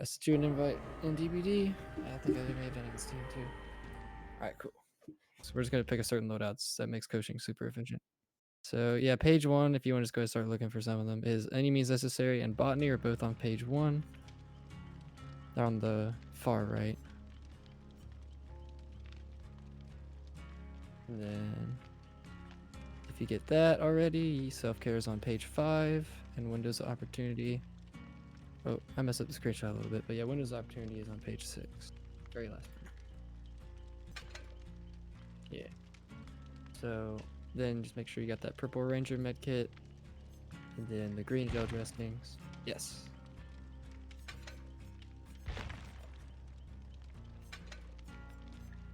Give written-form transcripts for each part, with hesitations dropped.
I sent you an invite in DBD. I think I may have done it in Steam too. Alright, cool. So we're just gonna pick a certain loadouts that makes coaching super efficient. So yeah, page 1, if you want to just go start looking for some of them, is Any Means Necessary and Botany are both on page 1. They're on the far right. And then if you get that already, Self-Care is on page 5, and Windows of Opportunity. Oh, I messed up the screenshot a little bit, but yeah, Windows of Opportunity is on page 6. Very last one. Yeah. So then just make sure you got that Purple Ranger medkit, and then the green gel dressings. Yes.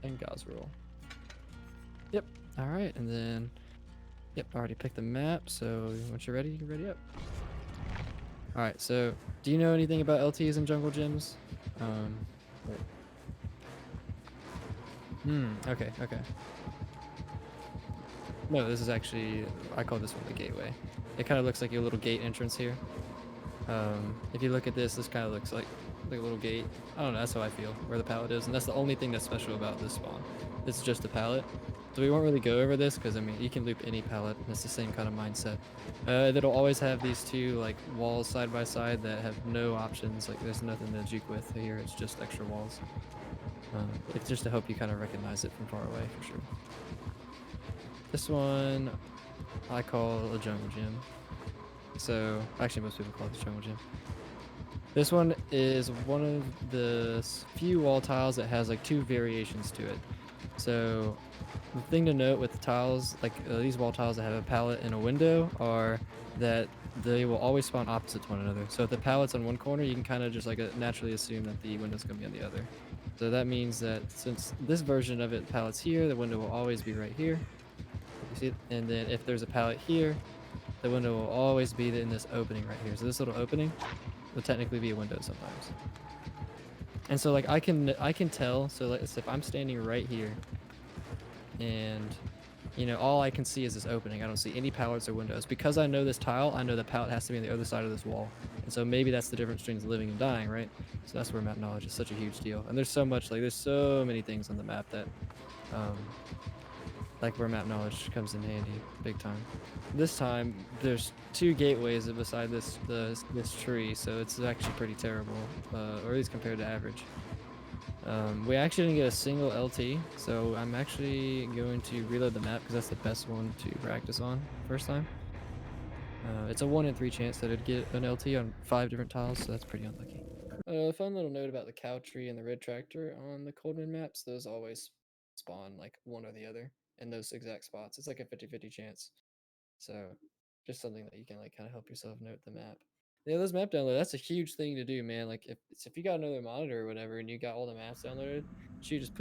And gauze roll. Yep. All right, and then yep, I already picked the map. So once you're ready, ready up. All right. So do you know anything about LTs and jungle gyms? Okay. Okay. No, this is actually, I call this one the gateway. It kind of looks like your little gate entrance here. If you look at this kind of looks like a little gate. I don't know, that's how I feel, where the pallet is. And that's the only thing that's special about this spawn. It's just a pallet. So we won't really go over this because, I mean, you can loop any pallet. It's the same kind of mindset. It'll always have these two, like, walls side by side that have no options. Like, there's nothing to juke with here. It's just extra walls. It's just to help you kind of recognize it from far away, for sure. This one I call a jungle gym. So actually most people call it the jungle gym. This one is one of the few wall tiles that has like 2 variations to it. So the thing to note with the tiles, like these wall tiles that have a pallet and a window, are that they will always spawn opposite to one another. So if the pallet's on one corner, you can kind of just like naturally assume that the window's going to be on the other. So that means that since this version of it, the pallet's here, the window will always be right here. You see it? And then if there's a pallet here, the window will always be in this opening right here. So this little opening will technically be a window sometimes. And so like I can tell, so like if I'm standing right here and you know, all I can see is this opening. I don't see any pallets or windows. Because I know this tile, I know the pallet has to be on the other side of this wall. And so maybe that's the difference between living and dying, right? So that's where map knowledge is such a huge deal. And there's so much, like there's so many things on the map that like where map knowledge comes in handy big time. This time there's 2 gateways beside this tree, so it's actually pretty terrible, or at least compared to average. We actually didn't get a single LT, so I'm actually going to reload the map because that's the best one to practice on first time. It's a 1 in 3 chance that it'd get an LT on 5 different tiles, so that's pretty unlucky. A fun little note about the cow tree and the red tractor on the Coldman maps, those always spawn like one or the other in those exact spots. It's like a 50-50 chance. So just something that you can like kind of help yourself note the map. Yeah, those map download, that's a huge thing to do, man. Like if you got another monitor or whatever and you got all the maps downloaded, you just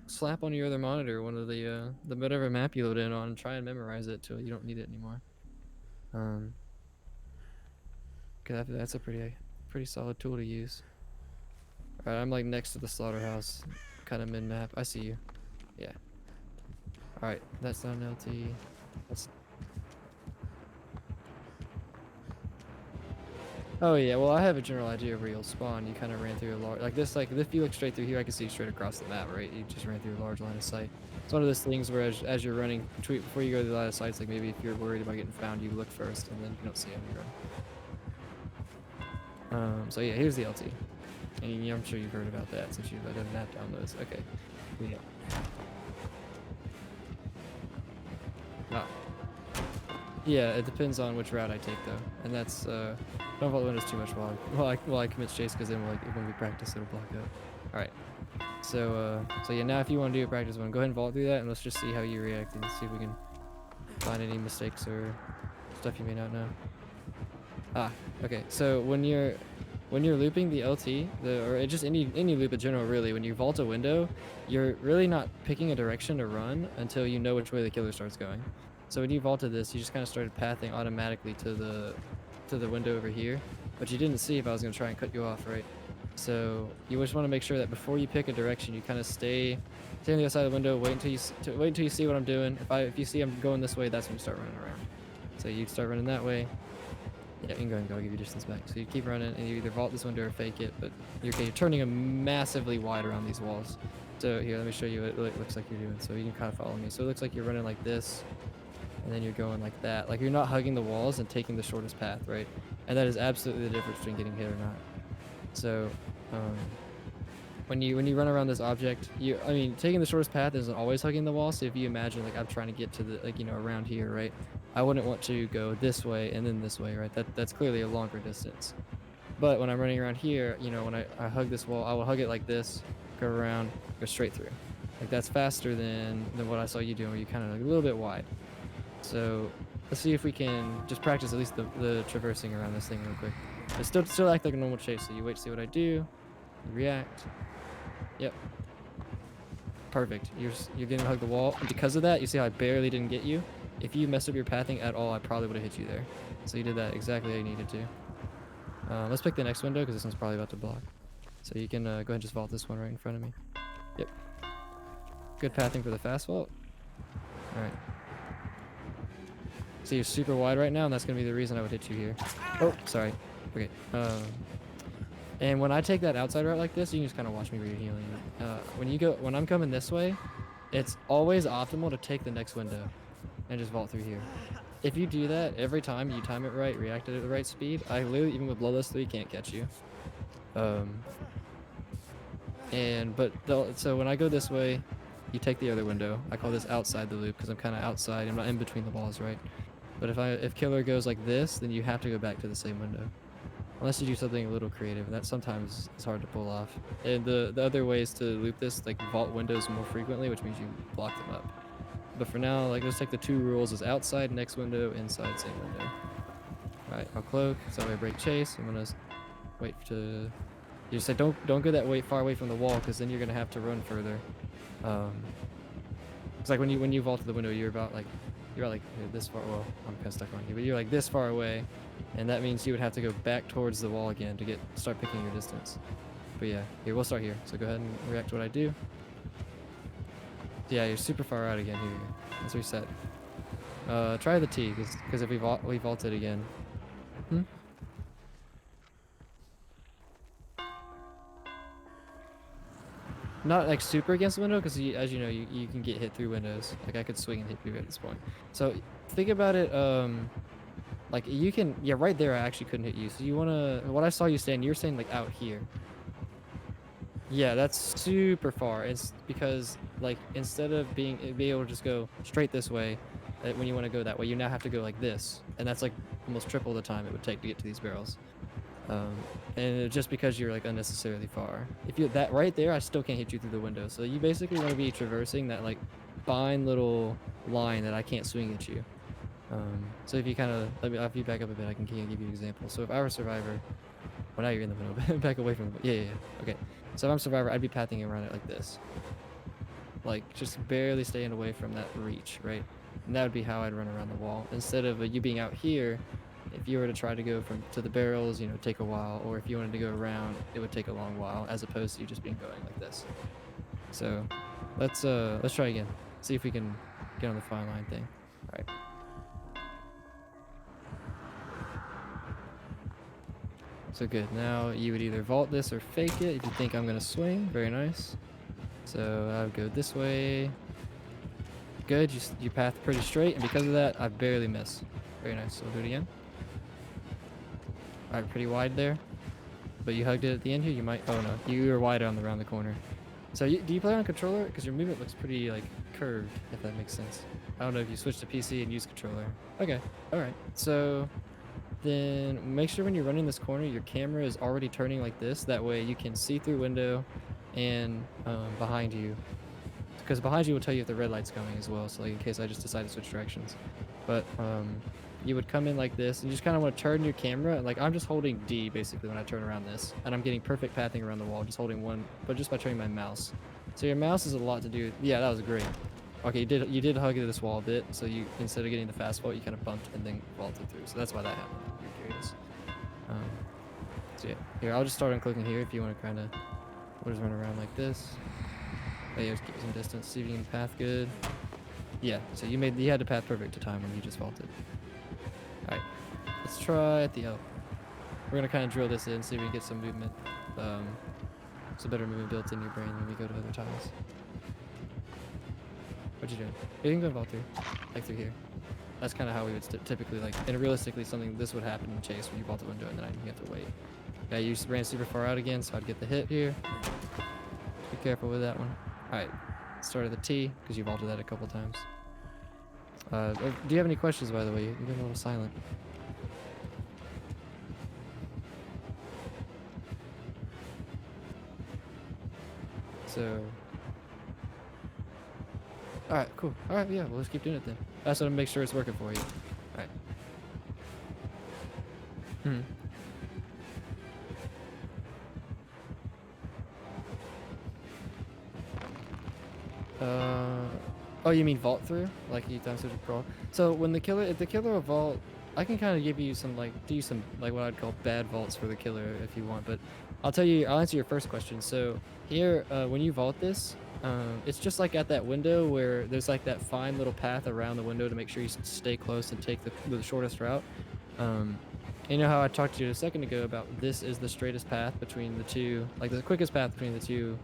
slap on your other monitor one of the whatever map you load in on and try and memorize it till you don't need it anymore. Cause that's a pretty solid tool to use. Alright, I'm like next to the slaughterhouse, kind of mid map. I see you. Yeah. Alright, that's not an LT. Oh yeah, well I have a general idea of where you'll spawn. You kind of ran through a large, like this, like if you look straight through here, I can see straight across the map, right? You just ran through a large line of sight. It's one of those things where as you're running, before you go to the line of sight, it's like maybe if you're worried about getting found, you look first and then you don't see them, you run. So yeah, here's the LT. And I'm sure you've heard about that since you've done map downloads. Okay. Yeah. Oh. Yeah, it depends on which route I take though, and that's don't follow the windows too much while I commit chase, because then when we practice it'll block up. All right. So yeah, now if you want to do a practice one, go ahead and vault through that, and let's just see how you react and see if we can find any mistakes or stuff you may not know. Ah, okay. So when you're looping the LT, or just any loop in general, really, when you vault a window, you're really not picking a direction to run until you know which way the killer starts going. So when you vaulted this, you just kind of started pathing automatically to the window over here, but you didn't see if I was going to try and cut you off, right? So you just want to make sure that before you pick a direction, you kind of stay on the other side of the window, wait until you see what I'm doing. If you see I'm going this way, that's when you start running around. So you start running that way, Yeah, you can go and go. I'll give you distance back. So you keep running, and you either vault this window or fake it, but you're turning them massively wide around these walls. So here, let me show you what it looks like you're doing. So you can kind of follow me. So it looks like you're running like this, and then you're going like that. Like you're not hugging the walls and taking the shortest path, right? And that is absolutely the difference between getting hit or not. So when you run around this object, I mean, taking the shortest path isn't always hugging the wall. So if you imagine like I'm trying to get to the around here, right? I wouldn't want to go this way and then this way, right? That's clearly a longer distance. But when I'm running around here, when I hug this wall, I will hug it like this, go around, go straight through. Like that's faster than what I saw you doing, where you kind of like a little bit wide. So let's see if we can just practice at least the traversing around this thing real quick. But still act like a normal chase. So you wait to see what I do, you react. Yep. Perfect. You're getting to hug the wall. And because of that, you see how I barely didn't get you? If you messed up your pathing at all, I probably would have hit you there. So you did that exactly how you needed to. Let's pick the next window because this one's probably about to block. So you can go ahead and just vault this one right in front of me. Yep. Good pathing for the fast vault. Alright. So you're super wide right now, and that's going to be the reason I would hit you here. Oh, sorry. Okay. And when I take that outside route like this, you can just kind of watch me where you're healing. When I'm coming this way, it's always optimal to take the next window and just vault through here. If you do that every time, you time it right, react at the right speed, I literally, even with bloodless 3, can't catch you. So when I go this way, you take the other window. I call this outside the loop because I'm kind of outside. I'm not in between the walls, right? But if killer goes like this, then you have to go back to the same window. Unless you do something a little creative, that sometimes is hard to pull off. And the other ways to loop this, like vault windows more frequently, which means you block them up. But for now, like let's take the 2 rules: is outside, next window, inside, same window. Alright, I'll cloak, so I break chase. I'm gonna wait to... You just say don't go that far away from the wall, because then you're gonna have to run further. It's like when you vault to the window, you're about like this far. Well, I'm kind of stuck on you, but you're like this far away, and that means you would have to go back towards the wall again to start picking your distance. But yeah, here we'll start here. So go ahead and react to what I do. Yeah, you're super far out again here. Let's reset. Try the T, because if we vaulted again. Not like super against the window, because as you know, you can get hit through windows. Like I could swing and hit you at this point. So think about it. Like you can, yeah, right there. I actually couldn't hit you. So you wanna, what I saw you stand, you're standing like out here. Yeah, that's super far. It's because like instead of being able to just go straight this way, when you want to go that way, you now have to go like this, and that's like almost triple the time it would take to get to these barrels. And just because you're like unnecessarily far. If you're that right there, I still can't hit you through the window. So you basically want to be traversing that like fine little line that I can't swing at you. So if you kind of, if you back up a bit, I can give you an example. So if I were Survivor, well now you're in the window, back away from the, yeah, okay. So if I'm Survivor, I'd be pathing around it like this. Like just barely staying away from that reach, right? And that would be how I'd run around the wall. Instead of you being out here, if you were to try to go to the barrels, take a while, or if you wanted to go around, it would take a long while, as opposed to you just being going like this. So let's try again. See if we can get on the fine line thing. All right. So good. Now you would either vault this or fake it if you think I'm gonna swing. Very nice. So I would go this way. Good. You path pretty straight, and because of that, I barely miss. Very nice. So we'll do it again. Alright, pretty wide there. But you hugged it at the end here. You might. Oh no, you were wide around the corner. So do you play on controller? Because your movement looks pretty like curved, if that makes sense. I don't know if you switch to PC and use controller. Okay. All right. So then make sure when you're running this corner, your camera is already turning like this. That way you can see through window and behind you. Because behind you will tell you if the red light's coming as well. So like in case I just decide to switch directions. But you would come in like this and you just kind of want to turn your camera. Like I'm just holding D basically when I turn around this. And I'm getting perfect pathing around the wall, just holding one, but just by turning my mouse. So your mouse is a lot to do. Yeah, that was great. Okay, you did hug this wall a bit. So you, instead of getting the fast vault, you kind of bumped and then vaulted through. So that's why that happened. You're curious. So yeah, here, I'll just start unclicking here if you want to kind of, we'll just run around like this. Oh yeah, just keep some distance, see if you can path good. Yeah, so you had the path perfect to time when you just vaulted. Alright, let's try at the L. We're gonna kind of drill this in, see if we can get some movement. Some better movement built in your brain when we go to other tiles. What you doing? You can go vault through, like through here. That's kind of how we would typically like, and realistically something this would happen in Chase when you vault the window and then you have to wait. Yeah, you ran super far out again, so I'd get the hit here. Be careful with that one. All right, start of the T, because you vaulted that a couple times. Do you have any questions, by the way? You've been a little silent. So, all right, cool. All right, yeah, well, let's keep doing it then. I just want to make sure it's working for you. All right. Hmm. Oh, you mean vault through? Like you time switch crawl? So when if the killer will vault, I can kind of give you some do some like what I'd call bad vaults for the killer if you want, but I'll answer your first question. So here, when you vault this, it's just like at that window where there's like that fine little path around the window to make sure you stay close and take the shortest route. You know how I talked to you a second ago about this is the straightest path between the two, like the quickest path between the two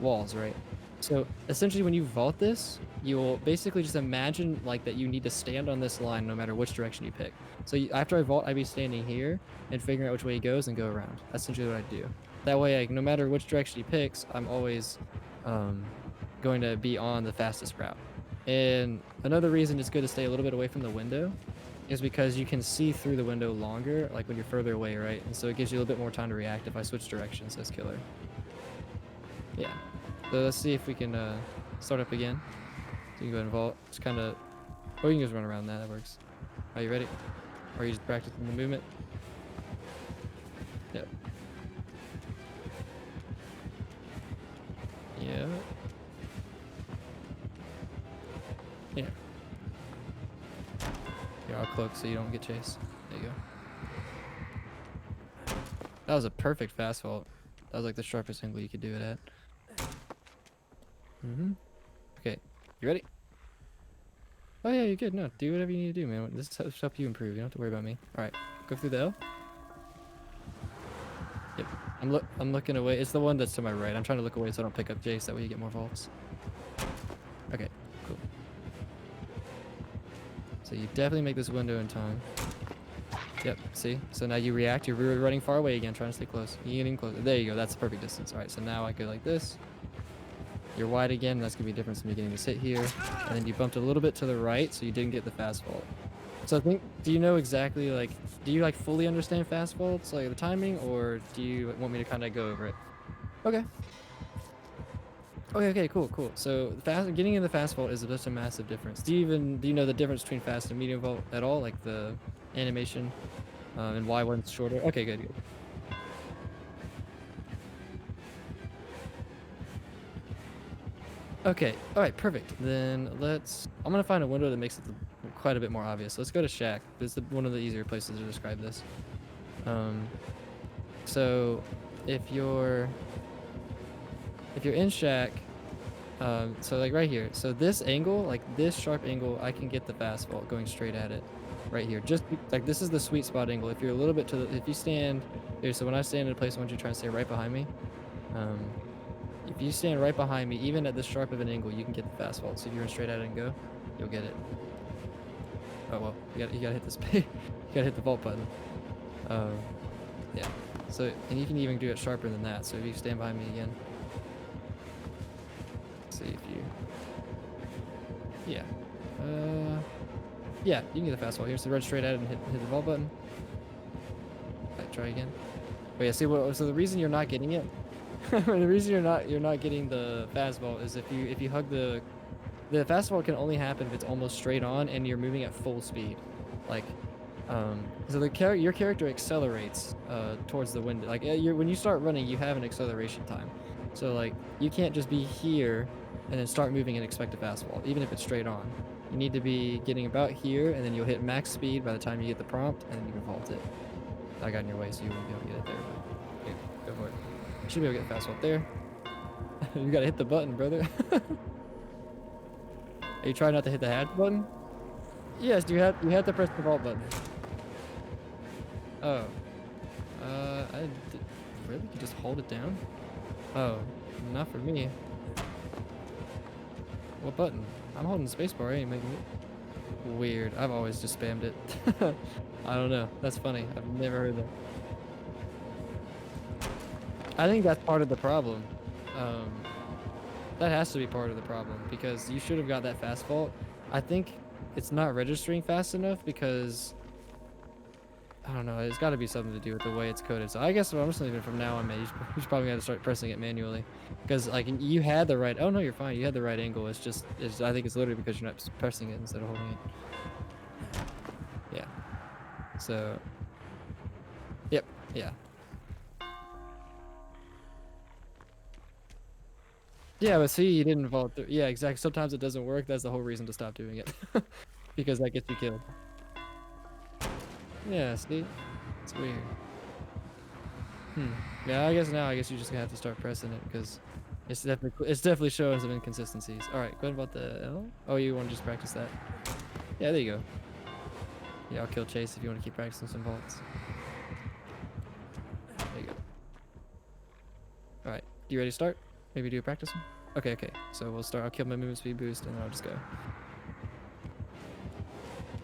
walls, right? So essentially when you vault this, you will basically just imagine like that you need to stand on this line no matter which direction you pick. So after I vault, I'd be standing here and figuring out which way he goes and go around. That's essentially what I do. That way, like, no matter which direction he picks, I'm always going to be on the fastest route. And another reason it's good to stay a little bit away from the window is because you can see through the window longer, like when you're further away, right? And so it gives you a little bit more time to react if I switch directions as killer. Yeah. So let's see if we can start up again. So you can go ahead and vault. It's kind of, or you can just run around that. That works. Are you ready? Or are you just practicing the movement? Yep. Yeah. Yeah. Here, I'll cloak so you don't get chased. There you go. That was a perfect fast vault. That was like the sharpest angle you could do it at. Okay, you ready? Oh yeah, you're good. No, do whatever you need to do, man. This helps you improve. You don't have to worry about me. All right, go through the L. Yep, I'm looking away. It's the one that's to my right. I'm trying to look away so I don't pick up Jace. That way you get more vaults. Okay, cool. So you definitely make this window in time. Yep, see? So now you react. You're running far away again, trying to stay close. You're getting closer. There you go. That's the perfect distance. All right, so now I go like this. You're wide again. That's going to be a difference in me getting this hit here. And then you bumped a little bit to the right, so you didn't get the fast vault. So I think, do you know exactly, like, do you, like, fully understand fast vaults, like, the timing, or do you want me to kind of go over it? Okay. Okay, cool. So getting in the fast vault is just a massive difference. Do you know the difference between fast and medium vault at all, like the animation, and why one's shorter? Okay, good. Okay, all right, perfect. Then I'm gonna find a window that makes it quite a bit more obvious. Let's go to Shack. It's one of the easier places to describe this. So if you're in Shack, so like right here, so this angle, like this sharp angle, I can get the fast vault going straight at it right here. Just like this is the sweet spot angle. If you're a little bit if you stand here, so when I stand in a place, I want you to try and stay right behind me. If you stand right behind me, even at this sharp of an angle, you can get the fast vault. So if you run straight at it and go, you'll get it. Oh well, you gotta hit this. You gotta hit the vault button. Yeah. So, and you can even do it sharper than that. So if you stand behind me again, let's see if you. Yeah. Yeah, you can get the fast vault here. So run straight at it and hit the vault button. Alright, try again. Oh yeah, see what? So the reason you're not getting it. The reason you're not getting the fast vault is if you hug the fast vault can only happen if it's almost straight on and you're moving at full speed, like so your character accelerates towards the window. Like when you start running, you have an acceleration time. So like you can't just be here and then start moving and expect a fast vault, even if it's straight on. You need to be getting about here, and then you'll hit max speed by the time you get the prompt, and then you can vault it. I got in your way, so you won't be able to get it there. But yeah, go for it. You should be able to get the fast vault there. You gotta hit the button, brother. Are you trying not to hit the hatch button? Yes, you have to press the vault button. Oh. Really? You just hold it down? Oh, not for me. What button? I'm holding spacebar. I ain't making it. Weird. I've always just spammed it. I don't know. That's funny. I've never heard that. I think that's part of the problem. Um, that has to be part of the problem because you should have got that fast vault. I think it's not registering fast enough because I don't know. It's got to be something to do with the way it's coded. So I guess I'm just leaving it from now on, man. You should probably got to start pressing it manually, because like you had the right. Oh no, you're fine. You had the right angle. I think it's literally because you're not pressing it instead of holding it. Yeah. So. Yep. Yeah. Yeah, but see, you didn't vault through. Yeah, exactly. Sometimes it doesn't work. That's the whole reason to stop doing it, because that gets you killed. Yeah. See, it's weird. Yeah, I guess you just have to start pressing it because it's definitely showing some inconsistencies. All right, go ahead and vault the L. Oh, you want to just practice that? Yeah, there you go. Yeah, I'll kill Chase if you want to keep practicing some vaults. There you go. All right, you ready to start? Maybe do a practice one? Okay, okay. So we'll start. I'll kill my movement speed boost and then I'll just go.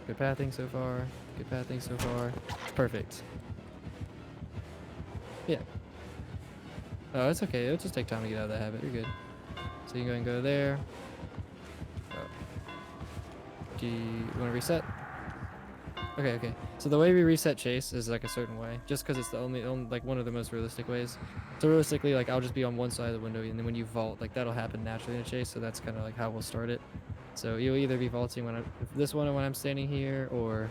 Good pathing so far. Good pathing so far. Perfect. Yeah. Oh, it's okay. It'll just take time to get out of that habit. You're good. So you can go and go there. Oh. Do you want to reset? Okay, okay. So the way we reset Chase is like a certain way, just because it's the only like one of the most realistic ways. So realistically, like I'll just be on one side of the window, and then when you vault, like that'll happen naturally in a Chase. So that's kind of like how we'll start it. So you'll either be vaulting when I'm standing here, or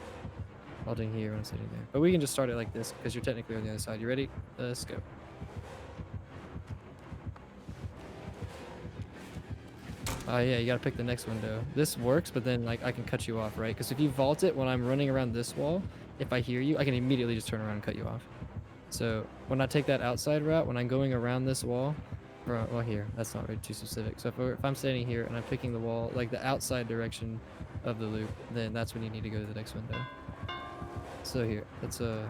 vaulting here when I'm sitting there. But we can just start it like this because you're technically on the other side. You ready? Let's go. Yeah, you gotta pick the next window. This works, but then like I can cut you off, right? Because if you vault it when I'm running around this wall, if I hear you, I can immediately just turn around and cut you off. So when I take that outside route, when I'm going around this wall, well here, that's not really too specific. So if I'm standing here and I'm picking the wall, like the outside direction of the loop, then that's when you need to go to the next window. So here, let's okay.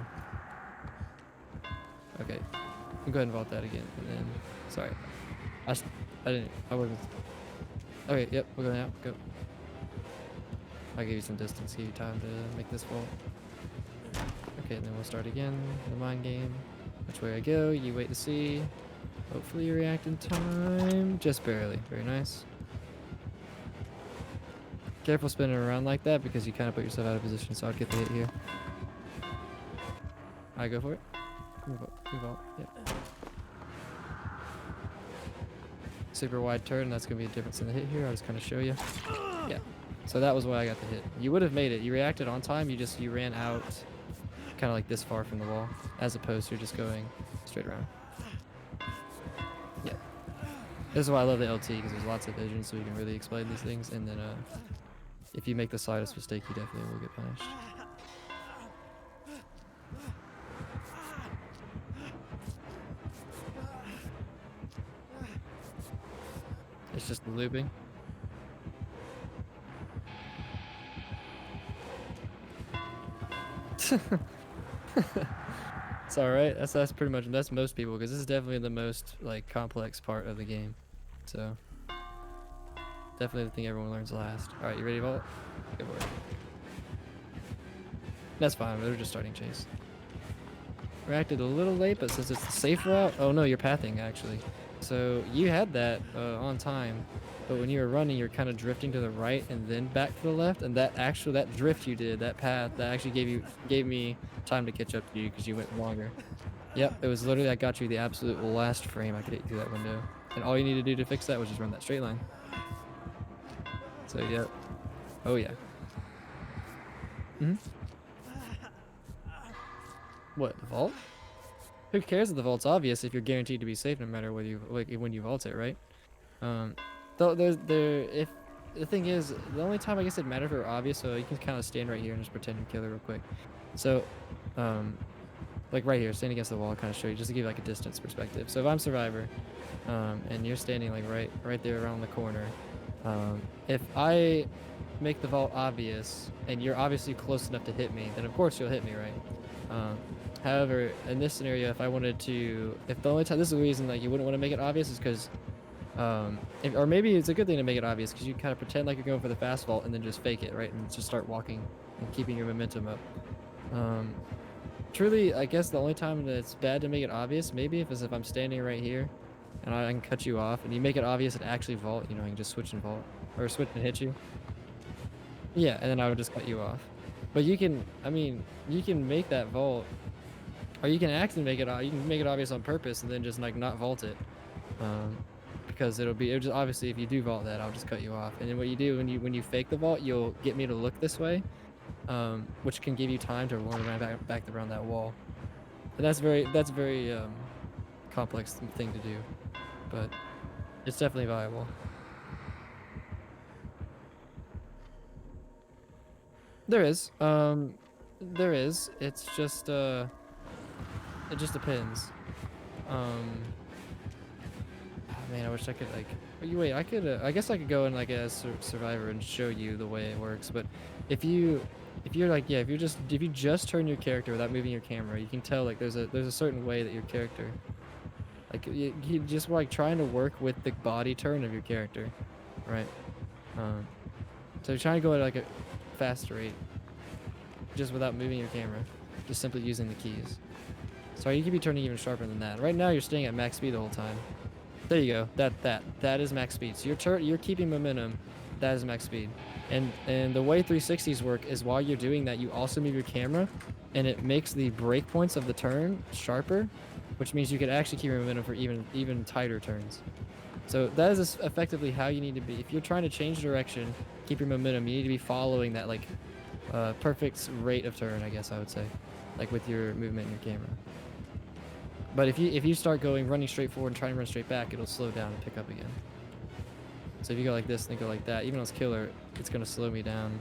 You go ahead and vault that again, and then sorry, I wasn't. Okay, yep, we'll go now. Go. I'll give you some distance, give you time to make this vault. Okay, and then we'll start again. The mind game. Which way I go, you wait to see. Hopefully you react in time. Just barely. Very nice. Careful spinning around like that because you kind of put yourself out of position, so I'd get the hit here. I go for it. Move up. Yep. Super wide turn, that's gonna be a difference in the hit here. I'll just kind of show you. Yeah. So that was why I got the hit. You would have made it. You reacted on time. You ran out kind of like this far from the wall, as opposed to just going straight around. Yeah. This is why I love the LT, because there's lots of vision, so you can really explain these things. And then if you make the slightest mistake, you definitely will get punished. It's just the looping. It's all right. That's pretty much most people, because this is definitely the most like complex part of the game. So definitely the thing everyone learns last. All right, you ready to vault? Go for it. That's fine. We're just starting Chase. Reacted a little late, but since it's the safe route, oh no, you're pathing actually. So you had that on time, but when you were running, you're kind of drifting to the right and then back to the left, and that drift you did, that path, that actually gave me time to catch up to you because you went longer. Yep, it was literally, I got you the absolute last frame I could hit you through that window, and all you need to do to fix that was just run that straight line. So yeah, oh yeah. What, the vault? Who cares if the vault's obvious if you're guaranteed to be safe no matter whether when you vault it, right? If the thing is, the only time I guess it matters if it were obvious, so you can kind of stand right here and just pretend to kill her real quick. So, like right here, stand against the wall, kind of show you, just to give you like a distance perspective. So if I'm survivor, and you're standing like right there around the corner, if I make the vault obvious and you're obviously close enough to hit me, then of course you'll hit me, right? However, in this scenario, if I wanted to, if the only time, this is the reason like you wouldn't want to make it obvious is because, or maybe it's a good thing to make it obvious because you kind of pretend like you're going for the fast vault and then just fake it, right? And just start walking and keeping your momentum up. Um, Truly, I guess the only time that it's bad to make it obvious, maybe if I'm standing right here and I can cut you off and you make it obvious and actually vault, you know, I can just switch and vault or switch and hit you. Yeah, and then I would just cut you off. But you can, I mean, you can make that vault, or you can actually make it, you can make it obvious on purpose and then just like not vault it. Because it'll just obviously if you do vault that, I'll just cut you off. And then what you do when you fake the vault, you'll get me to look this way, which can give you time to run around back around that wall. And that's very complex thing to do, but it's definitely viable. There is. There is. It's just it just depends. Oh man, I wish I could like. Wait, I could. I guess I could go in like as survivor and show you the way it works. But if you're like, yeah, if you just turn your character without moving your camera, you can tell like there's a certain way that your character, like you just like trying to work with the body turn of your character, right? So you're trying to go at like a faster rate, just without moving your camera, just simply using the keys. Sorry, you could be turning even sharper than that. Right now, you're staying at max speed the whole time. There you go. That is max speed. So you're keeping momentum. That is max speed. And the way 360s work is while you're doing that, you also move your camera, and it makes the breakpoints of the turn sharper, which means you could actually keep your momentum for even tighter turns. So that is effectively how you need to be. If you're trying to change direction, keep your momentum, you need to be following that like perfect rate of turn, I guess I would say, like with your movement in your camera. But if you start running straight forward and trying to run straight back, it'll slow down and pick up again. So if you go like this and then go like that, even on killer, it's gonna slow me down